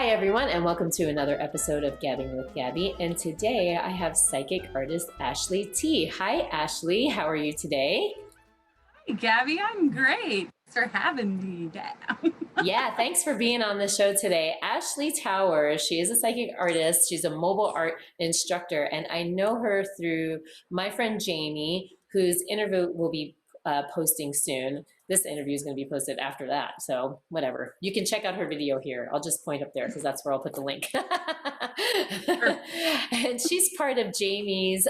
Hi, everyone, and welcome to another episode of Gabbing with Gabby. And today I have psychic artist AshleyT. Hi, Ashley. How are you today? Hi, Gabby. I'm great. Thanks for having me down. Yeah, thanks for being on the show today. Ashley Towers, she is a psychic artist. She's a mobile art instructor, and I know her through my friend Jamie, whose interview will be posting soon. This interview is going to be posted after that, so whatever. You can check out her video here. I'll just point up there because that's where I'll put the link. And she's part of Jamie's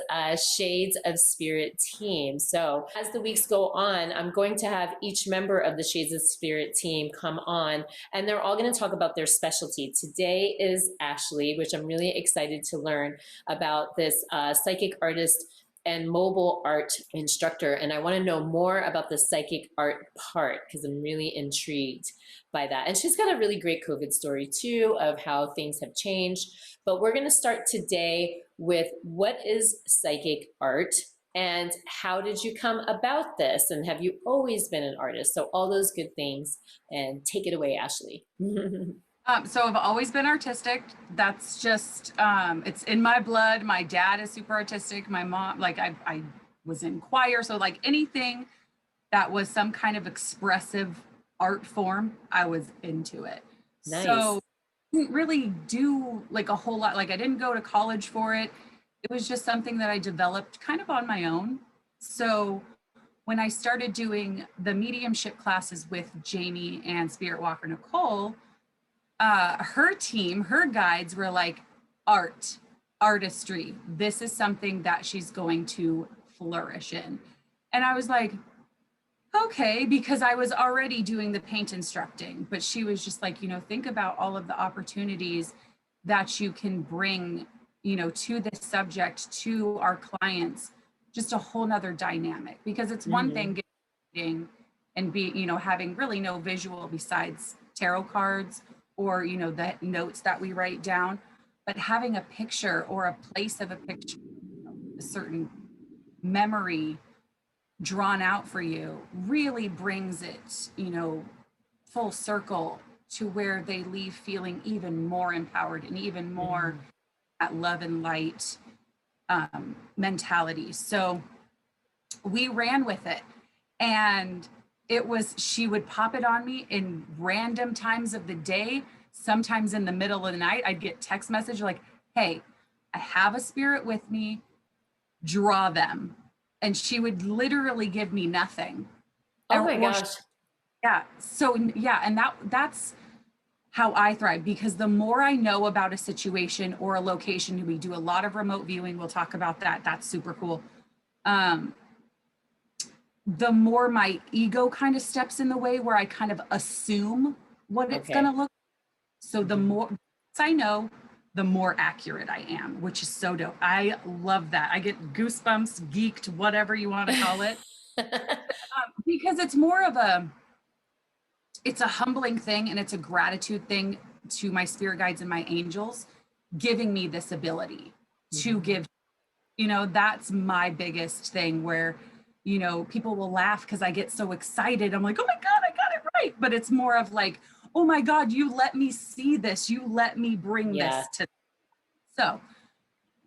Shades of Spirit team. So as the weeks go on, I'm going to have each member of the Shades of Spirit team come on, and they're all going to talk about their specialty. Today is Ashley, which I'm really excited to learn about this psychic artist and mobile art instructor. And I want to know more about the psychic art part because I'm really intrigued by that. And she's got a really great COVID story too of how things have changed. But we're going to start today with what is psychic art and how did you come about this? And have you always been an artist? So all those good things. And take it away, Ashley. So I've always been artistic. That's just, it's in my blood. My dad is super artistic. My mom, like I was in choir. So like anything that was some kind of expressive art form, I was into it. Nice. So I didn't really do like a whole lot. Like I didn't go to college for it. It was just something that I developed kind of on my own. So when I started doing the mediumship classes with Jamie and Spirit Walker Nicole, her team, her guides were like, artistry. This is something that she's going to flourish in. And I was like, okay, because I was already doing the paint instructing, but she was just like, think about all of the opportunities that you can bring, to this subject, to our clients, just a whole nother dynamic, because it's one thing getting and having really no visual besides tarot cards or the notes that we write down, but having a picture or a place of a picture, a certain memory drawn out for you really brings it full circle to where they leave feeling even more empowered and even more at love and light mentality. So we ran with it, and she would pop it on me in random times of the day. Sometimes in the middle of the night, I'd get text message like, hey, I have a spirit with me, draw them. And she would literally give me nothing. Oh my gosh. Yeah. So yeah. And that's how I thrive, because the more I know about a situation or a location, we do a lot of remote viewing. We'll talk about that. That's super cool. The more my ego kind of steps in the way, where I kind of assume what it's going to look. So the more I know, the more accurate I am, which is so dope. I love that. I get goosebumps, geeked, whatever you want to call it, because it's more of it's a humbling thing, and it's a gratitude thing to my spirit guides and my angels giving me this ability to give. That's my biggest thing, where people will laugh because I get so excited. I'm like, oh my God, I got it right. But it's more of like, oh my God, you let me see this. You let me bring this to. So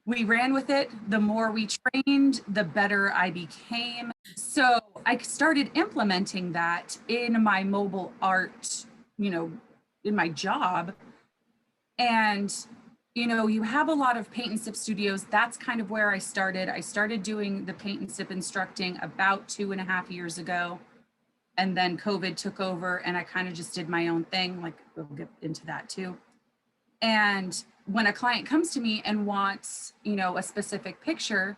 we ran with it. The more we trained, the better I became. So I started implementing that in my mobile art, in my job. And you have a lot of paint and sip studios. That's kind of where I started. I started doing the paint and sip instructing about 2.5 years ago. And then COVID took over, and I kind of just did my own thing. Like, we'll get into that too. And when a client comes to me and wants, a specific picture,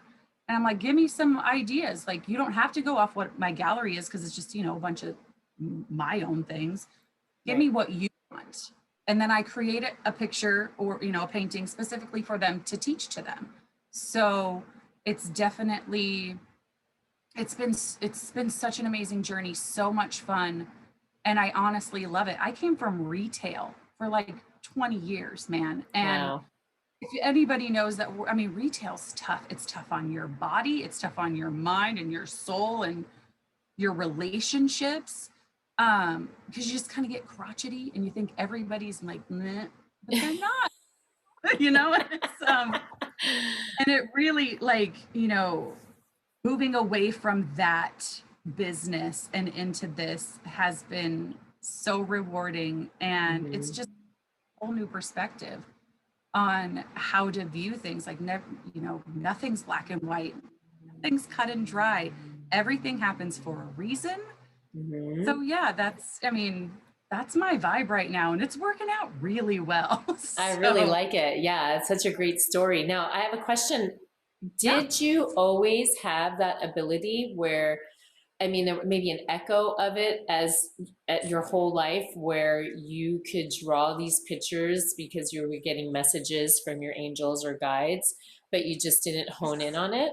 and I'm like, give me some ideas. Like, you don't have to go off what my gallery is, because it's just, a bunch of my own things. Give me what you want. And then I create a picture or, a painting specifically for them to teach to them. So it's definitely, it's been such an amazing journey, so much fun. And I honestly love it. I came from retail for like 20 years, man. And if anybody knows that, retail's tough. It's tough on your body. It's tough on your mind and your soul and your relationships. Because you just kind of get crotchety and you think everybody's like, meh. Like, I'm not, and it really like, moving away from that business and into this has been so rewarding. And it's just a whole new perspective on how to view things. Like, never, nothing's black and white, nothing's cut and dry. Everything happens for a reason. So yeah, that's my vibe right now, and it's working out really well. I really like it. Yeah, it's such a great story. Now, I have a question. Did you always have that ability where, I mean, there may be an echo of it as at your whole life where you could draw these pictures because you were getting messages from your angels or guides, but you just didn't hone in on it?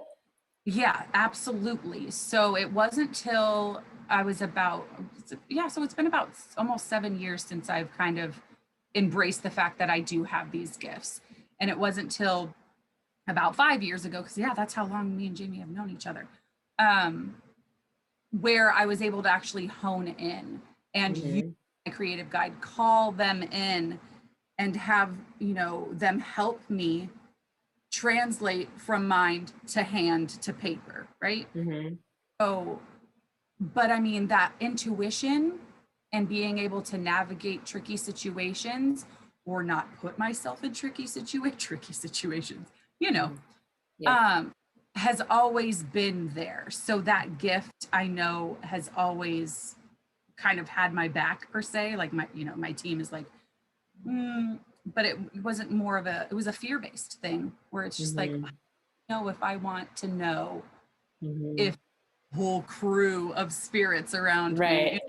Yeah, absolutely. So it wasn't till I was about, so it's been about almost 7 years since I've kind of embraced the fact that I do have these gifts. And it wasn't till about 5 years ago, because that's how long me and Jamie have known each other, where I was able to actually hone in and use my creative guide, call them in and have, them help me translate from mind to hand to paper, right? So, but I mean, that intuition and being able to navigate tricky situations or not put myself in tricky situations, has always been there. So that gift, I know, has always kind of had my back, per se. Like, my team is like, but it wasn't more of it was a fear-based thing where it's just like, if I want to know if whole crew of spirits around me.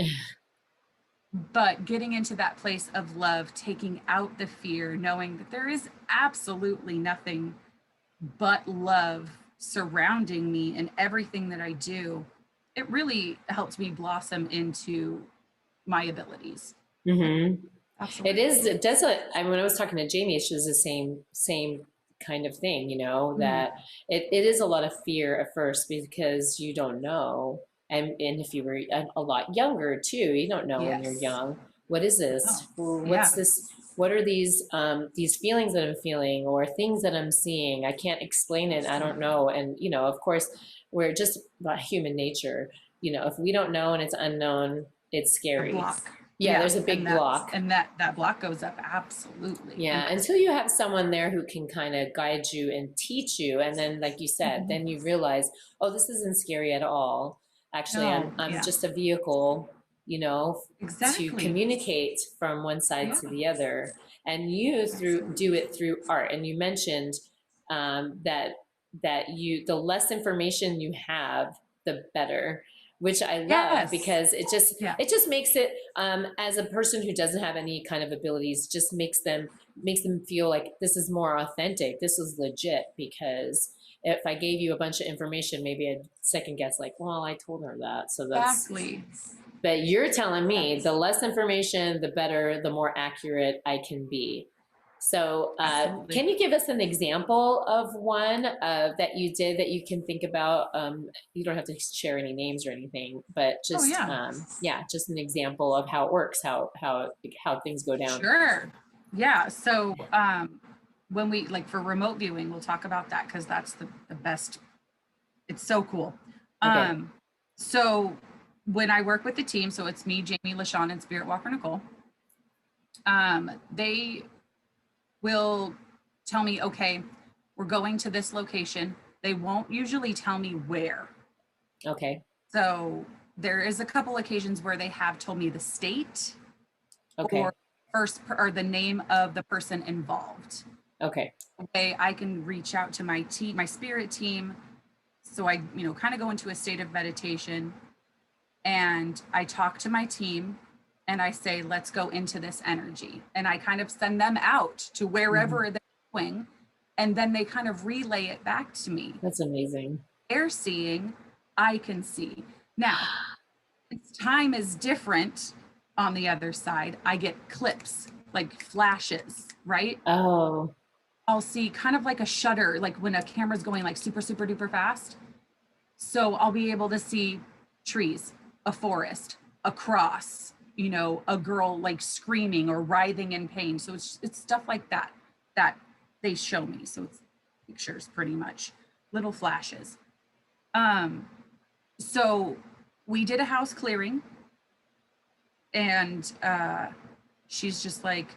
But getting into that place of love, taking out the fear, knowing that there is absolutely nothing but love surrounding me and everything that I do, it really helped me blossom into my abilities. Absolutely. It does. When I was talking to Jamie, she was the same kind of thing, that it is a lot of fear at first because you don't know. And if you were a lot younger too, you don't know when you're young. What is this? What's this? What are these feelings that I'm feeling or things that I'm seeing? I can't explain it. I don't know. And, of course, we're just about human nature. If we don't know and it's unknown, it's scary. Block. Yeah, there's a big block. And that block goes up, absolutely. Yeah, until you have someone there who can kind of guide you and teach you. And then, like you said, then you realize, oh, this isn't scary at all. Actually, I'm just a vehicle, to communicate from one side to the other. And you do it through art. And you mentioned that the less information you have, the better, which I love because it just makes it, as a person who doesn't have any kind of abilities, just makes them feel like this is more authentic. This is legit, because if I gave you a bunch of information, maybe I'd second guess, like, well, I told her that. So that's But you're telling me the less information, the better, the more accurate I can be. So can you give us an example of one that you did that you can think about? You don't have to share any names or anything, but just just an example of how it works, how things go down. Sure. Yeah. So when we, like, for remote viewing, we'll talk about that because that's the best. It's so cool. Okay. So when I work with the team, so it's me, Jamie, LaShawn, and Spirit Walker Nicole, they will tell me, okay, we're going to this location. They won't usually tell me where. Okay. So there is a couple occasions where they have told me the state or the name of the person involved. Okay. Okay, I can reach out to my team, my spirit team. So I, kind of go into a state of meditation and I talk to my team and I say, let's go into this energy. And I kind of send them out to wherever they're going. And then they kind of relay it back to me. That's amazing. They're seeing, I can see. Now, time is different on the other side. I get clips, like flashes, right? Oh. I'll see kind of like a shutter, like when a camera's going like super, super duper fast. So I'll be able to see trees, a forest, a cross, you know, a girl like screaming or writhing in pain. So it's stuff like that that they show me. So it's pictures pretty much, little flashes. So we did a house clearing, and she's just like,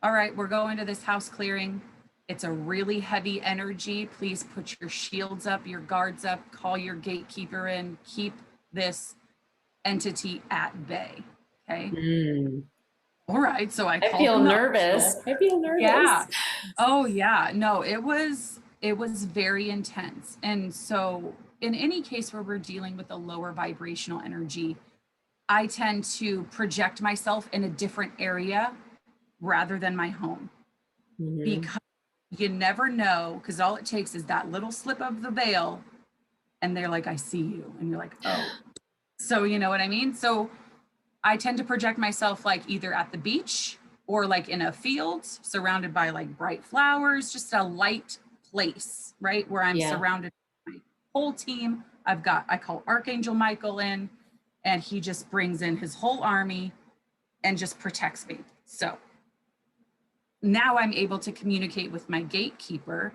all right, we're going to this house clearing. It's a really heavy energy. Please put your shields up, your guards up, call your gatekeeper in, keep this entity at bay. Okay. All right. So I feel nervous. I feel nervous. Yeah. Oh yeah. No, it was very intense. And so in any case where we're dealing with a lower vibrational energy, I tend to project myself in a different area rather than my home. Because you never know, because all it takes is that little slip of the veil and they're like, I see you. And you're like, oh. So you know what I mean? So I tend to project myself like either at the beach or like in a field surrounded by like bright flowers, just a light place, right? Where I'm surrounded by my whole team. I call Archangel Michael in, and he just brings in his whole army and just protects me. So now I'm able to communicate with my gatekeeper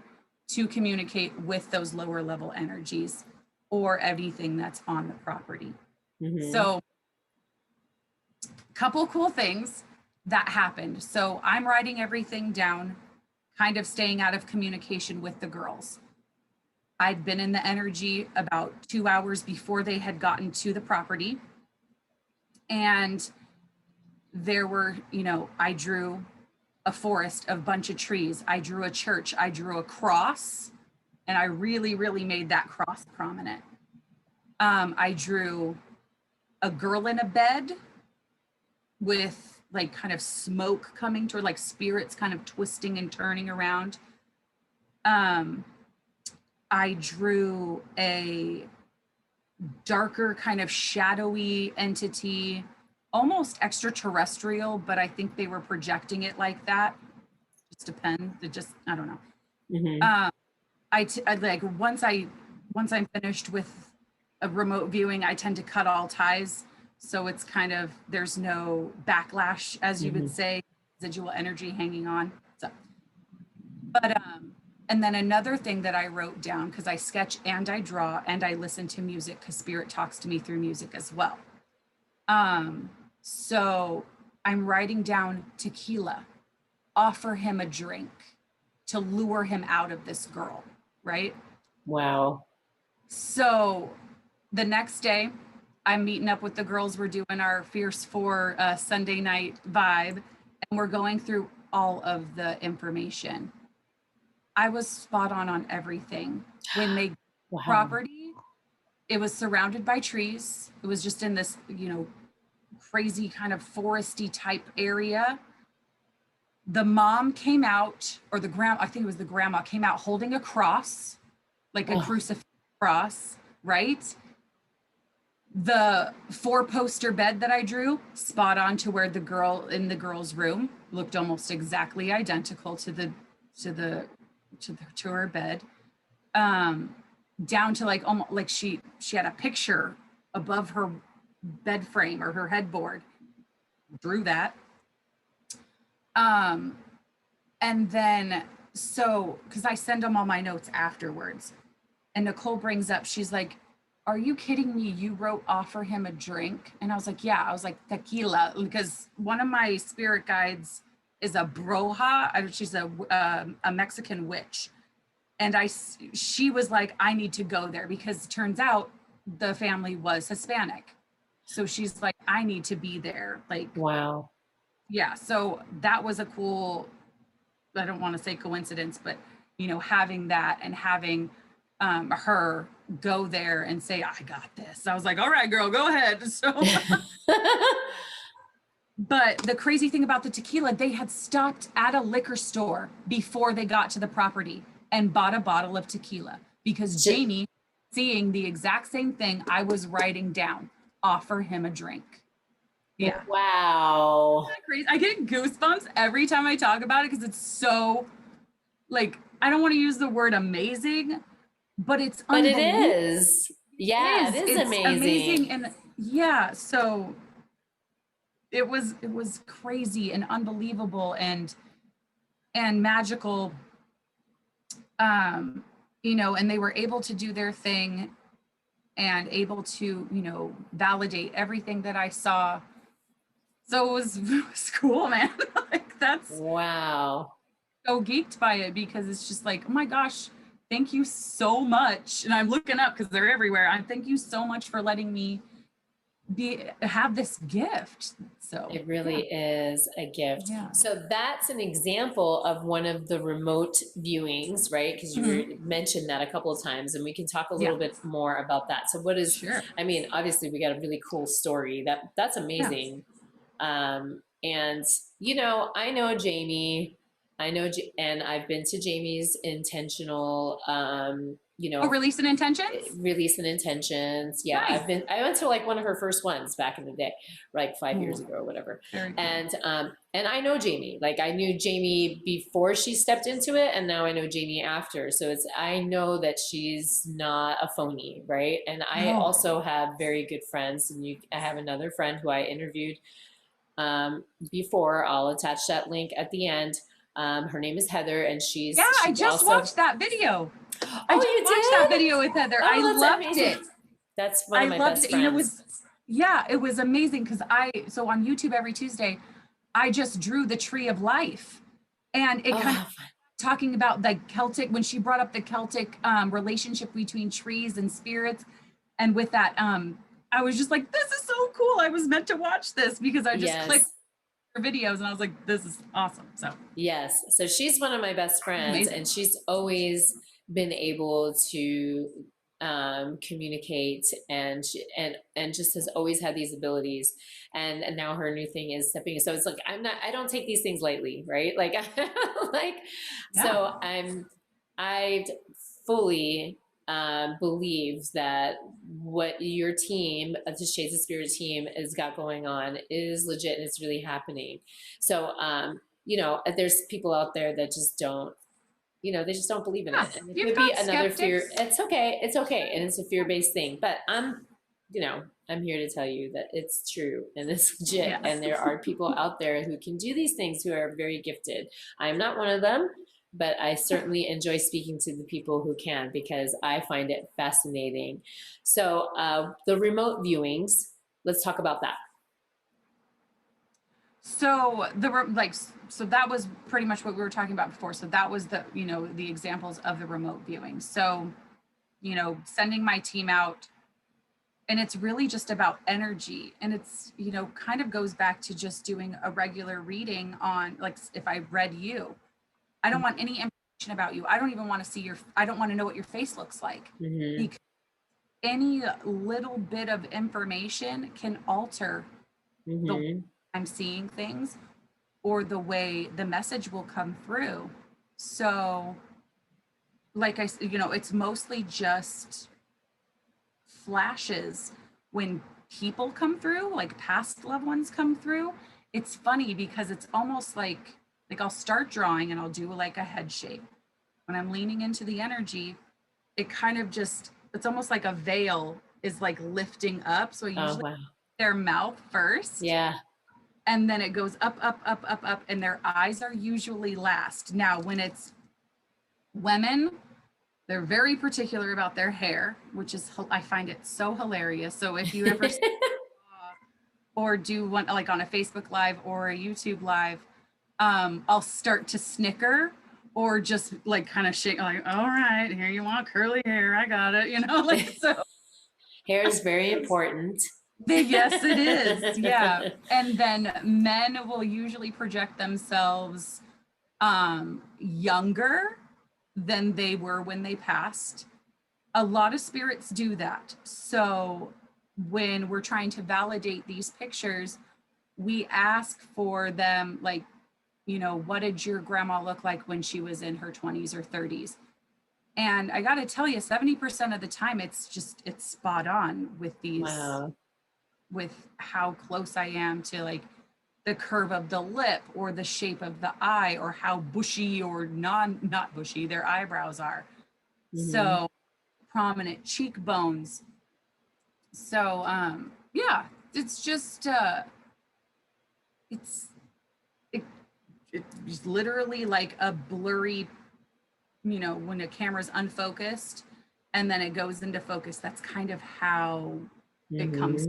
to communicate with those lower level energies or anything that's on the property. So couple cool things that happened. So I'm writing everything down, kind of staying out of communication with the girls. I'd been in the energy about 2 hours before they had gotten to the property. And there were, you know, I drew a forest, a bunch of trees. I drew a church. I drew a cross. And I really, really made that cross prominent. I drew a girl in a bed with like kind of smoke coming toward, like spirits kind of twisting and turning around. I drew a darker kind of shadowy entity, almost extraterrestrial, but I think they were projecting it like that. Just depends. It just, I don't know. I like once I'm finished with a remote viewing, I tend to cut all ties. So it's kind of, there's no backlash, as you would say, residual energy hanging on. So, but, and then another thing that I wrote down, because I sketch and I draw and I listen to music because spirit talks to me through music as well. So I'm writing down tequila, offer him a drink to lure him out of this girl, right? Wow. So the next day, I'm meeting up with the girls. We're doing our Fierce 4 Sunday night vibe, and we're going through all of the information. I was spot on everything. When they property, it was surrounded by trees. It was just in this, you know, crazy kind of foresty type area. The mom came out, or the grandma, I think it was the grandma, came out holding a cross, like a crucifix cross, right? The 4-poster bed that I drew, spot on to where the girl in the girl's room looked almost exactly identical to her bed. Down to like almost like she had a picture above her bed frame or her headboard. Drew that. And then so because I send them all my notes afterwards, and Nicole brings up, she's like, are you kidding me? You wrote offer him a drink? And I was like, yeah. I was like, tequila, because one of my spirit guides is a bruja. She's a Mexican witch. And she was like, I need to go there, because it turns out the family was Hispanic. So she's like, I need to be there. Like, wow. Yeah. So that was a cool, I don't want to say coincidence, but, you know, having that and having her go there and say, I got this. I was like, all right, girl, go ahead. So, but the crazy thing about the tequila, they had stopped at a liquor store before they got to the property and bought a bottle of tequila, because Jamie, seeing the exact same thing I was writing down, offer him a drink. Yeah. Wow. Isn't that crazy? I get goosebumps every time I talk about it, because it's so, like, I don't want to use the word amazing, but it's unbelievable. But it is. Yeah, it is amazing. And yeah, so it was crazy and unbelievable and magical. And they were able to do their thing and able to, validate everything that I saw. So it was cool, man. Like, that's Wow. so geeked by it, because it's just like, oh my gosh, thank you so much. And I'm looking up because they're everywhere. I thank you so much for letting me have this gift. So it really is a gift. Yeah. So that's an example of one of the remote viewings, right? Because you mentioned that a couple of times, and we can talk a little bit more about that. So what is, Sure. I mean, obviously we got a really cool story. That's amazing. And I know Jamie. And I've been to Jamie's intentional, Release and intentions. Release and intentions. Yeah, Nice. I went to like one of her first ones back in the day, like 5 years ago or whatever. Very cool. And I know Jamie. Like, I knew Jamie before she stepped into it, and now I know Jamie after. So I know that she's not a phony, right? And I also have very good friends, and I have another friend who I interviewed before. I'll attach that link at the end. Her name is Heather, and she's I just watched that video. I just watched that video with Heather. I loved it. That's one of my best friends. It was amazing, because so on YouTube every Tuesday, I just drew the tree of life, and it kind of talking about the Celtic, when she brought up the Celtic relationship between trees and spirits, and with that, I was just like, this is so cool. I was meant to watch this, because I just clicked videos and I was like, this is awesome. So yes, so she's one of my best friends. Amazing. And she's always been able to communicate and just has always had these abilities, and now her new thing is stepping. So it's like, I don't take these things lightly, right? Like so I fully believes that what your team, the Shades of Spirit team, has got going on is legit and it's really happening. So, there's people out there that just don't, they just don't believe in it. And it could be another fear. It's okay. It's okay. And it's a fear-based thing. But I'm here to tell you that it's true and it's legit. Yes. And there are people out there who can do these things, who are very gifted. I'm not one of them, but I certainly enjoy speaking to the people who can, because I find it fascinating. So the remote viewings, let's talk about that. So so that was pretty much what we were talking about before. So that was the examples of the remote viewing. So, sending my team out, and it's really just about energy. And it's, kind of goes back to just doing a regular reading on, like, if I read you, I don't want any information about you. I don't even want to see I don't want to know what your face looks like. Mm-hmm. Because any little bit of information can alter the way I'm seeing things, or the way the message will come through. So, like I said, it's mostly just flashes when people come through, like past loved ones come through. It's funny because it's almost like I'll start drawing and I'll do like a head shape. When I'm leaning into the energy, it kind of just, it's almost like a veil is like lifting up. So I usually their mouth first. Yeah. And then it goes up, up, up, up, up, and their eyes are usually last. Now, when it's women, they're very particular about their hair, which is, I find it so hilarious. So if you ever or do one like on a Facebook Live or a YouTube Live, I'll start to snicker or just like kind of shake, like, all right, here you want curly hair, I got it, like so. Hair is very important. Yes, it is. Yeah. And then men will usually project themselves younger than they were when they passed. A lot of spirits do that. So when we're trying to validate these pictures, we ask for them, like, what did your grandma look like when she was in her 20s or 30s? And I got to tell you, 70% of the time, it's spot on with these. Wow. With how close I am to like the curve of the lip or the shape of the eye, or how bushy or not bushy their eyebrows are. Mm-hmm. So prominent cheekbones. So yeah, it's just it's it, it's literally like a blurry, when a camera's unfocused and then it goes into focus. That's kind of how it comes.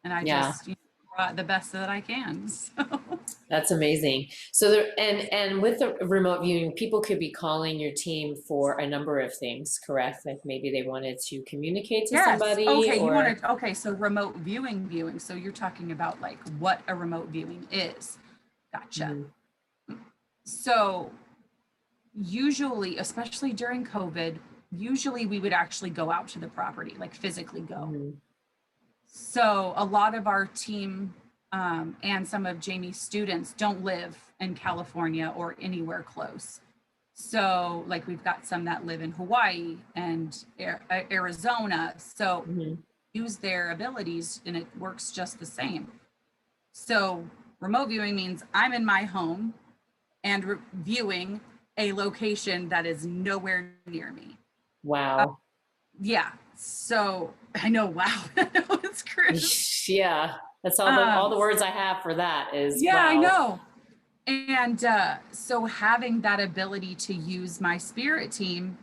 And I Yeah. just brought the best that I can. So. That's amazing. So there, and with the remote viewing, people could be calling your team for a number of things, correct? Like maybe they wanted to communicate to Yes. somebody, Okay. or Okay. So remote viewing. So you're talking about like what a remote viewing is. Gotcha. So usually, especially during COVID, usually we would actually go out to the property, like physically go. So a lot of our team and some of Jamie's students don't live in California or anywhere close. So like we've got some that live in Hawaii and Arizona. So use their abilities and it works just the same. So remote viewing means I'm in my home and viewing a location that is nowhere near me. wow. Yeah. So I know, wow. It's crazy. Yeah. That's all the words I have for that is yeah, wow. I know. And so having that ability to use my spirit team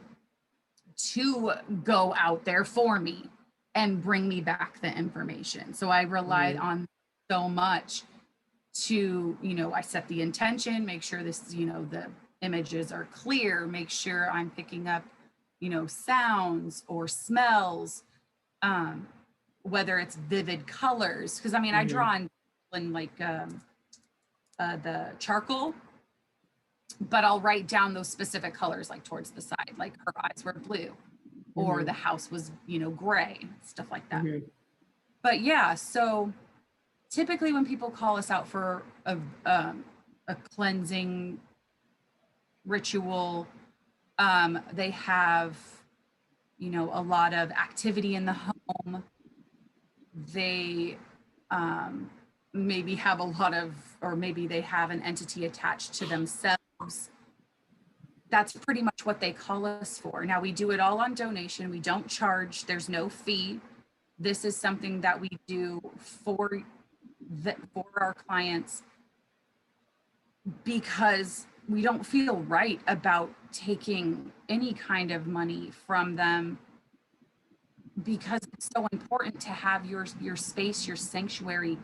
to go out there for me and bring me back the information. So I relied on so much to, I set the intention, make sure this, the images are clear, make sure I'm picking up, sounds or smells, whether it's vivid colors. Cause I mean, I draw in like the charcoal, but I'll write down those specific colors, like towards the side, like her eyes were blue or the house was, gray, stuff like that. But yeah, so typically when people call us out for a cleansing ritual, they have, a lot of activity in the home. They maybe have a lot of, or maybe they have an entity attached to themselves. That's pretty much what they call us for. Now we do it all on donation. We don't charge. There's no fee. This is something that we do for our clients because we don't feel right about taking any kind of money from them, because it's so important to have your space, your sanctuary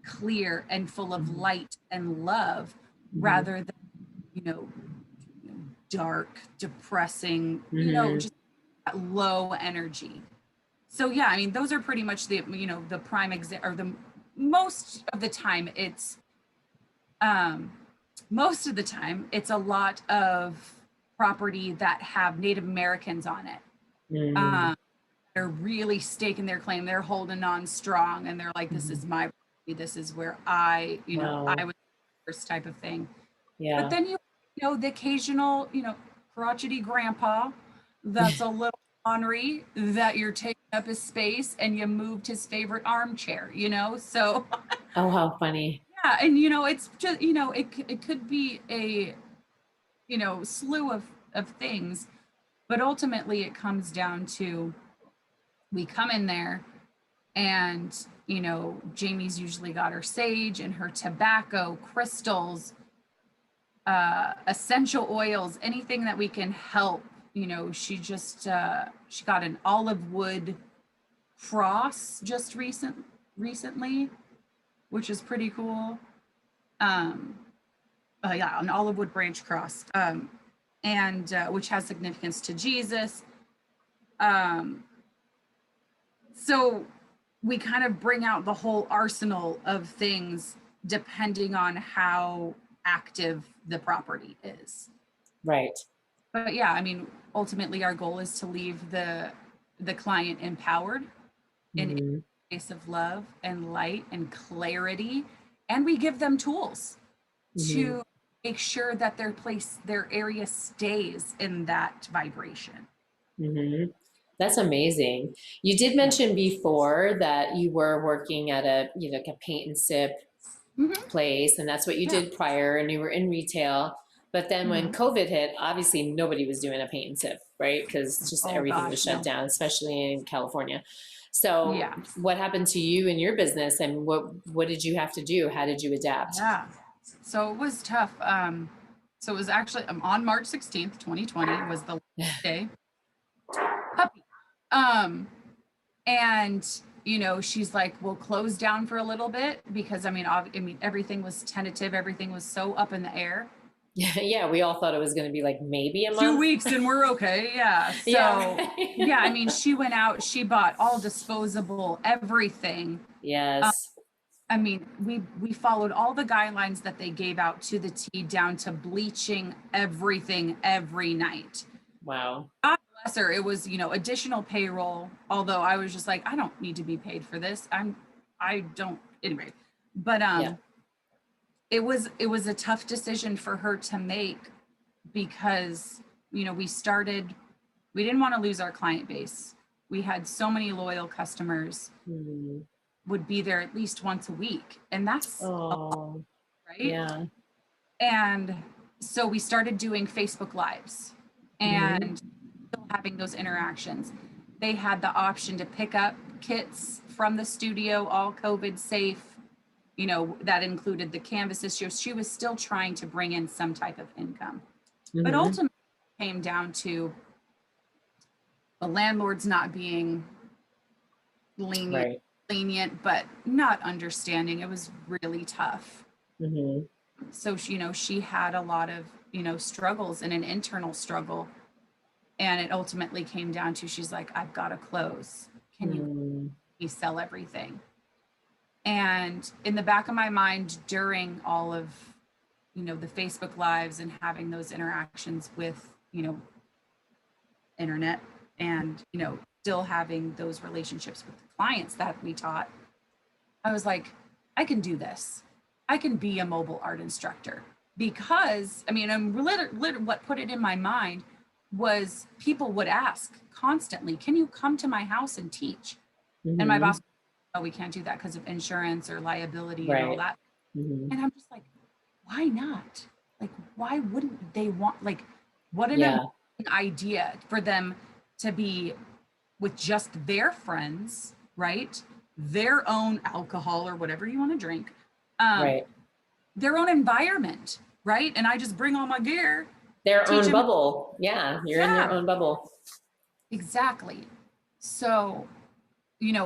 clear and full of light and love, rather than, dark, depressing, just low energy. So yeah, I mean, those are pretty much the, the prime example, or the most of the time it's a lot of property that have Native Americans on it. They're really staking their claim. They're holding on strong, and they're like, "This is my property. This is where I was first," type of thing. Yeah. But then the occasional, crotchety grandpa that's a little ornery, that you're taking up his space and you moved his favorite armchair, so. Oh, how funny. Yeah, and it's just, it could be a, slew of things, but ultimately it comes down to, we come in there and, Jamie's usually got her sage and her tobacco, crystals, essential oils, anything that we can help. She just, she got an olive wood cross just recently, which is pretty cool. Yeah, an olive wood branch cross, and which has significance to Jesus. So we kind of bring out the whole arsenal of things depending on how active the property is. Right. But yeah, I mean, ultimately our goal is to leave the client empowered in a space of love and light and clarity, and we give them tools to make sure that their area stays in that vibration. That's amazing. You did mention before that you were working at a like a paint and sip place, and that's what you did prior, and you were in retail. But then when COVID hit, obviously nobody was doing a paint and sip right? Because just Oh everything gosh, was shut no. down, especially in California. So Yeah. what happened to you and your business, and what did you have to do? How did you adapt? Yeah. So it was tough. So it was actually on March 16th, 2020 was the last day. Puppy. Um, and she's like, we'll close down for a little bit because I mean, everything was tentative, everything was so up in the air. Yeah, we all thought it was going to be like maybe a 2 month. weeks and we're okay. Yeah. So Yeah, right. yeah, I mean, she went out, she bought all disposable everything. Yes. I mean, we followed all the guidelines that they gave out to the T, down to bleaching everything every night. Wow. God bless her. It was, additional payroll, although I was just like, I don't need to be paid for this. I don't anyway. But Yeah. it was a tough decision for her to make because, we didn't want to lose our client base. We had so many loyal customers. Hmm. Would be there at least once a week, and that's a lot, right? Yeah. And so we started doing Facebook Lives Mm-hmm. and still having those interactions. They had the option to pick up kits from the studio, all COVID safe. That included the canvases. She was still trying to bring in some type of income, but Mm-hmm. ultimately it came down to the landlords not being lenient, Right. but not understanding. It was really tough. Mm-hmm. So she had a lot of struggles and an internal struggle, and it ultimately came down to, she's like, I've got to close. Can you sell everything? And in the back of my mind, during all of the Facebook Lives and having those interactions with internet, and still having those relationships with the clients that we taught, I was like, I can do this. I can be a mobile art instructor. Because I mean, what put it in my mind was people would ask constantly, can you come to my house and teach? Mm-hmm. And my boss, oh, we can't do that because of insurance or liability and all that. Mm-hmm. And I'm just like, why not? Like, why wouldn't they want, like, what an Yeah. amazing idea for them to be with just their friends, right? Their own alcohol or whatever you want to drink, Right. their own environment, right? And I just bring all my gear, Their teach own them. bubble. Yeah, you're in their Yeah, own bubble. exactly. So,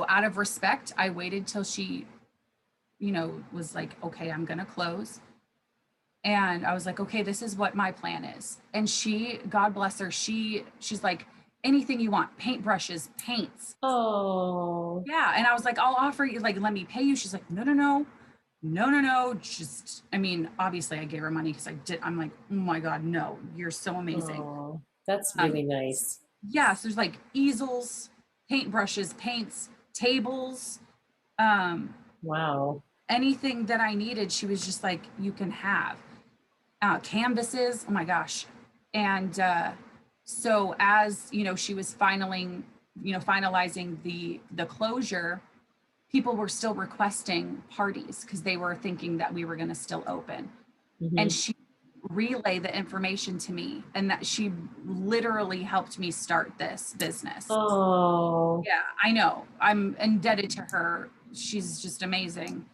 out of respect, I waited till she, was like, okay, I'm going to close. And I was like, okay, this is what my plan is. And she, God bless her, she's like, anything you want, paintbrushes, paints. Oh. Yeah. And I was like, I'll offer you, like, let me pay you. She's like, no. Just, I mean, obviously I gave her money because I'm like, oh my God, no, you're so amazing. Oh, that's really nice. Yeah. So there's like easels, paintbrushes, paints, tables, Wow. anything that I needed. She was just like, you can have. Canvases, oh my gosh. And so as she was finalizing the closure, people were still requesting parties because they were thinking that we were going to still open. Mm-hmm. And she relayed the information to me, and that she literally helped me start this business. Oh. Yeah, I know, I'm indebted to her. She's just amazing.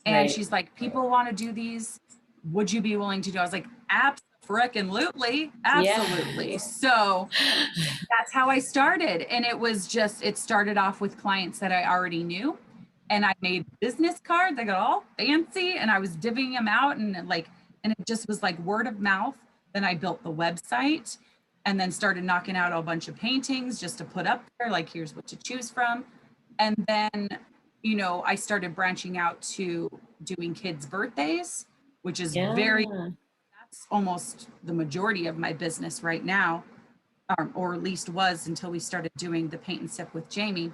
And Right. she's like, people want to do these. Would you be willing to do? I was like, absolutely. Yeah. So that's how I started. And it started off with clients that I already knew. And I made business cards. I got all fancy and I was divvying them out, and it just was like word of mouth. Then I built the website and then started knocking out a bunch of paintings just to put up there, like, here's what to choose from. And then, I started branching out to doing kids' birthdays, which is that's almost the majority of my business right now, or at least was until we started doing the paint and sip with Jamie.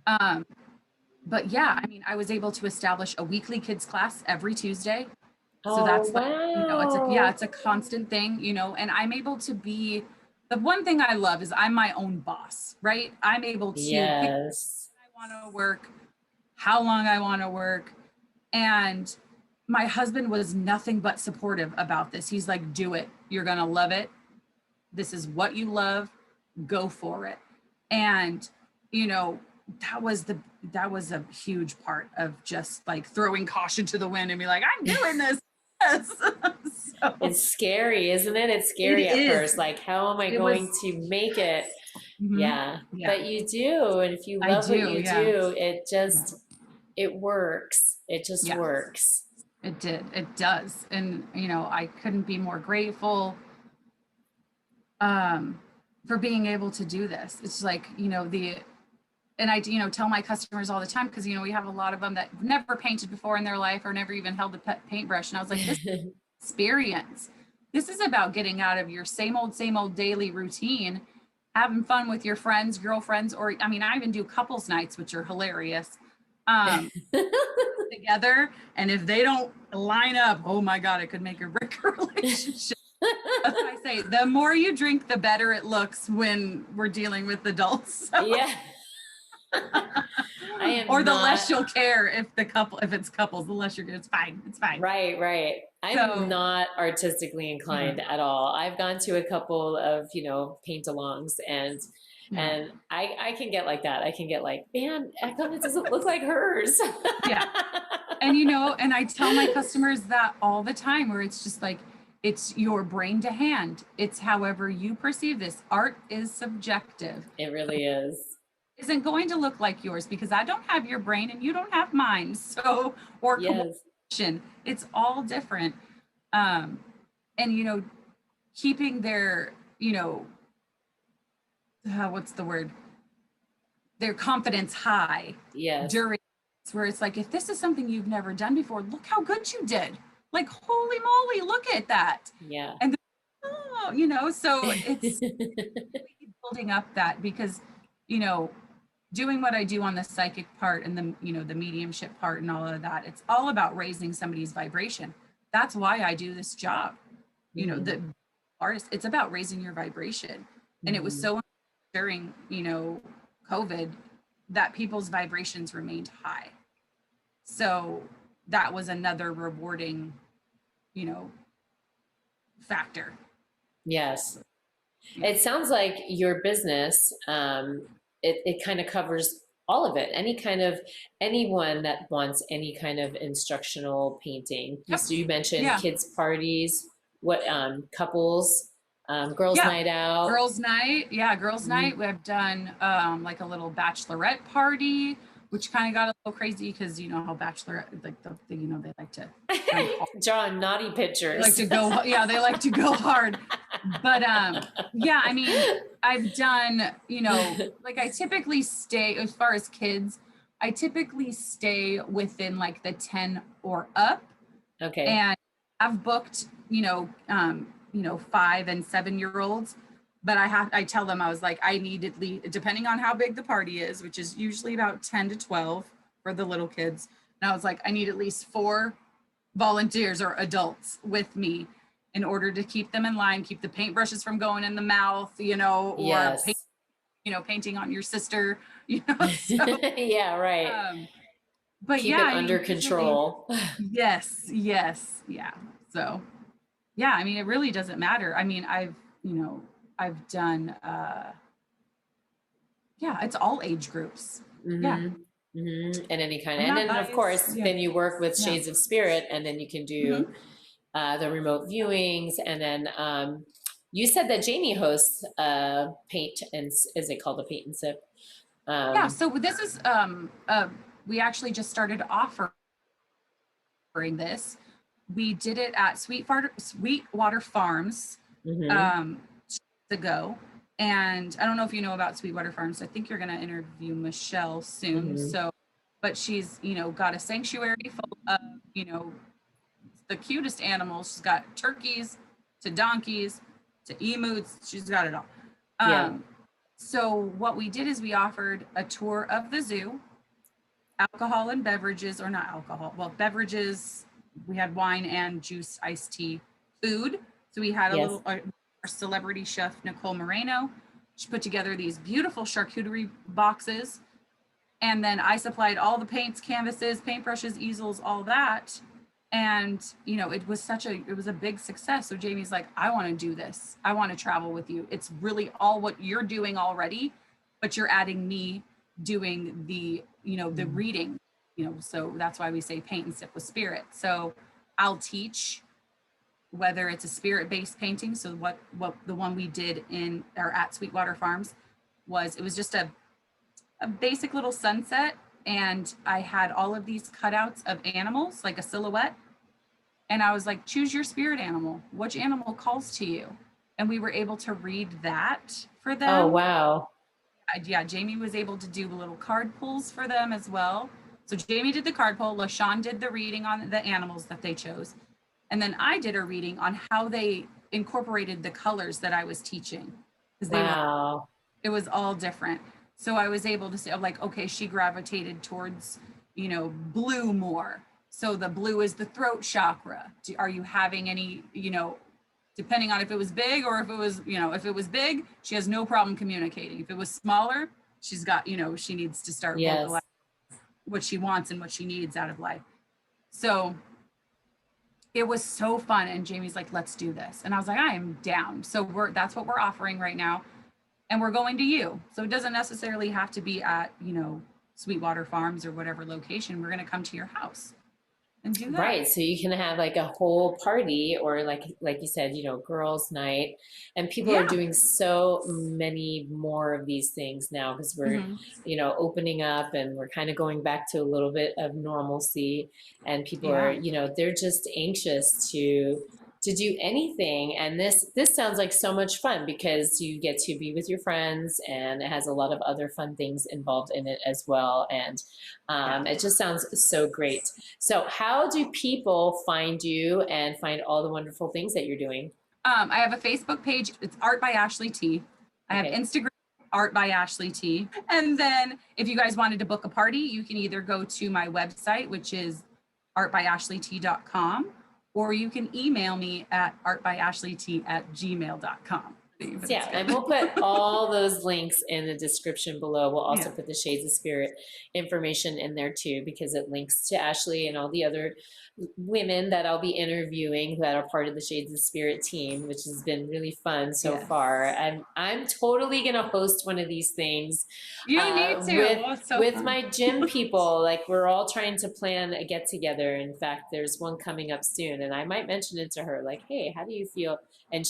But yeah, I mean, I was able to establish a weekly kids class every Tuesday. So that's like, wow. it's a constant thing, and I'm able to be, the one thing I love is I'm my own boss, right? I'm able to pick when I want to work, how long I want to work. And my husband was nothing but supportive about this. He's like, do it. You're going to love it. This is what you love. Go for it. And, you know, that was a huge part of just like throwing caution to the wind and be like, I'm doing this. Yes. So, It's scary, isn't it? It's scary it at is. first. Like, how am I It was. going to make it? Yeah. Yeah, But you do. And if you I love what do. you Yeah. do, it Yeah. just, it works. It just Yeah. works. It did. It does. And, you know, I couldn't be more grateful for being able to do this. It's like, you know, and I, you know, tell my customers all the time, because, you know, we have a lot of them that never painted before in their life or never even held a paintbrush. And I was like, this experience, this is about getting out of your same old daily routine, having fun with your friends, girlfriends, or, I mean, I even do couples nights, which are hilarious. Together, and if they don't line up, oh my God, it could make or break a relationship. That's what I say. The more you drink, the better it looks when we're dealing with adults. So. Yeah. Or the less you'll care if it's couples, the less you're good. It's fine. It's fine. Right. I'm not artistically inclined at all. I've gone to a couple of, you know, paint-alongs, and I can get like that. I can get like, man, how come it doesn't look like hers? Yeah. And, you know, and I tell my customers that all the time, where it's just like, it's your brain to hand. It's however you perceive this. Art is subjective. It really is. Isn't going to look like yours, because I don't have your brain and you don't have mine. So, or coordination, it's all different. And, you know, keeping their, you know, what's the word? Their confidence high. Yes. During, where it's like, if this is something you've never done before, look how good you did. Like, holy moly, look at that. Yeah. And, oh, you know, so it's building up that, because, you know, doing what I do on the psychic part and the, you know, the mediumship part and all of that, it's all about raising somebody's vibration. That's why I do this job. You know, the artist, it's about raising your vibration. And it was so during, you know, COVID, that people's vibrations remained high. So that was another rewarding, you know, factor. Yes. It sounds like your business, it kind of covers all of it. Anyone that wants any kind of instructional painting. Yep. You mentioned kids parties, what couples, girls night out. Girls night. Yeah, girls night. We've done like a little bachelorette party, which kind of got a little crazy, because you know how bachelorette, like you know, they like to draw naughty pictures. They like to go, they like to go hard. But yeah, I mean, I've done, you know, like I typically stay, as far as kids, I typically stay within like the 10 or up. Okay. And I've booked, you know, 5 and 7-year-olds, but I tell them, I was like, I need at least, depending on how big the party is, which is usually about 10 to 12 for the little kids. And I was like, I need at least 4 volunteers or adults with me in order to keep them in line, keep the paintbrushes from going in the mouth, you know, or painting on your sister, you know. So, yeah, right. But keep it under control. Yes, yeah. So, yeah, I mean, it really doesn't matter. I mean, I've done, it's all age groups. Yeah. And any kind of, and then of course, then you work with Shades of Spirit, and then you can do the remote viewings. And then you said that Jamie hosts paint, and is it called a paint and sip? Yeah, so this is, we actually just started offering this. We did it at Sweetwater Farms ago. And I don't know if you know about Sweetwater Farms. I think you're going to interview Michelle soon. So, but she's, you know, got a sanctuary full of, you know, the cutest animals. She's got turkeys to donkeys to emus. She's got it all. So what we did is we offered a tour of the zoo, alcohol and beverages, or not alcohol, well, beverages. We had wine and juice, iced tea, food. So we had our celebrity chef, Nicole Moreno. She put together these beautiful charcuterie boxes. And then I supplied all the paints, canvases, paintbrushes, easels, all that. And, you know, it was a big success. So Jamie's like, I want to do this. I want to travel with you. It's really all what you're doing already, but you're adding me doing the, you know, the reading, you know, so that's why we say paint and sip with spirit. So I'll teach whether it's a spirit-based painting. So what the one we did in or at Sweetwater Farms it was just a basic little sunset, and I had all of these cutouts of animals, like a silhouette. And I was like, choose your spirit animal. Which animal calls to you? And we were able to read that for them. Oh, wow. Yeah, Jamie was able to do little card pulls for them as well. So Jamie did the card pull, LaShawn did the reading on the animals that they chose. And then I did a reading on how they incorporated the colors that I was teaching. Wow. It was all different. So I was able to say, like, okay, she gravitated towards, you know, blue more. So the blue is the throat chakra. Are you having any, you know, depending on if it was big or if it was, you know, if it was big, she has no problem communicating. If it was smaller, she's got, you know, she needs to start vocalizing what she wants and what she needs out of life. So it was so fun. And Jamie's like, let's do this. And I was like, I am down. So that's what we're offering right now. And we're going to you. So it doesn't necessarily have to be at, you know, Sweetwater Farms or whatever location. We're going to come to your house and do that. Right. So you can have like a whole party, or like you said, you know, girls' night. And people are doing so many more of these things now because we're, you know, opening up and we're kind of going back to a little bit of normalcy. And people are, you know, they're just anxious to do anything. And this sounds like so much fun because you get to be with your friends, and it has a lot of other fun things involved in it as well. And it just sounds so great. So how do people find you and find all the wonderful things that you're doing? I have a Facebook page. It's Art by Ashley T. I have Instagram, Art by Ashley T. And then if you guys wanted to book a party, you can either go to my website, which is artbyashleyt.com, or you can email me at artbyashleyt@gmail.com. Yeah, and we'll put all those links in the description below. We'll also put the Shades of Spirit information in there too, because it links to Ashley and all the other women that I'll be interviewing that are part of the Shades of Spirit team, which has been really fun so far. I'm totally gonna host one of these things. You need to with my gym people. Like, we're all trying to plan a get together. In fact, there's one coming up soon, and I might mention it to her, like, hey, how do you feel? And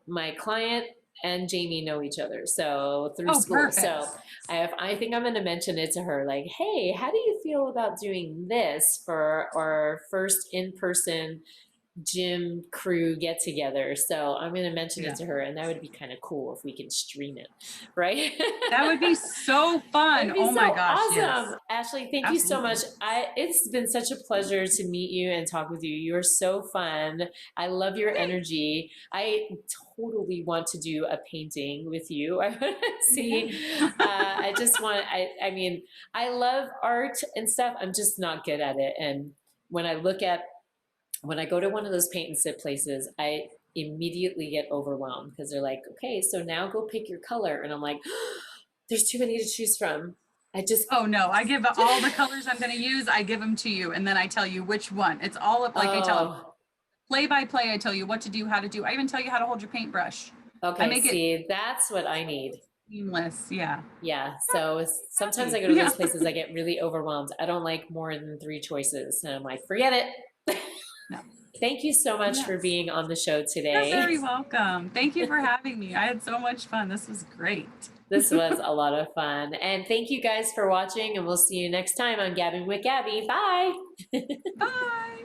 my client and Jamie know each other, so through school. Perfect. So I think I'm going to mention it to her, like, hey, how do you feel about doing this for our first in-person gym crew get together? So I'm going to mention it to her, and that would be kind of cool if we can stream it, right? That would be so fun. Oh my gosh. Awesome. Yes. Ashley, thank you so much. It's been such a pleasure to meet you and talk with you. You are so fun. I love your energy. I totally want to do a painting with you. I want to see, I just want, I mean, I love art and stuff. I'm just not good at it. And when I go to one of those paint and sip places, I immediately get overwhelmed because they're like, okay, so now go pick your color. And I'm like, there's too many to choose from. I give all the colors I'm going to use. I give them to you. And then I tell you which one. It's all up, like I tell them, play by play. I tell you what to do, how to do. I even tell you how to hold your paintbrush. Okay, that's what I need. Seamless, yeah. Yeah, so sometimes I go to those places, I get really overwhelmed. I don't like more than 3 choices. And I'm like, forget it. No. Thank you so much for being on the show today. You're very welcome. Thank you for having me. I had so much fun. This was great. This was a lot of fun. And thank you guys for watching, and we'll see you next time on Gabbing with Gabby. Bye. Bye.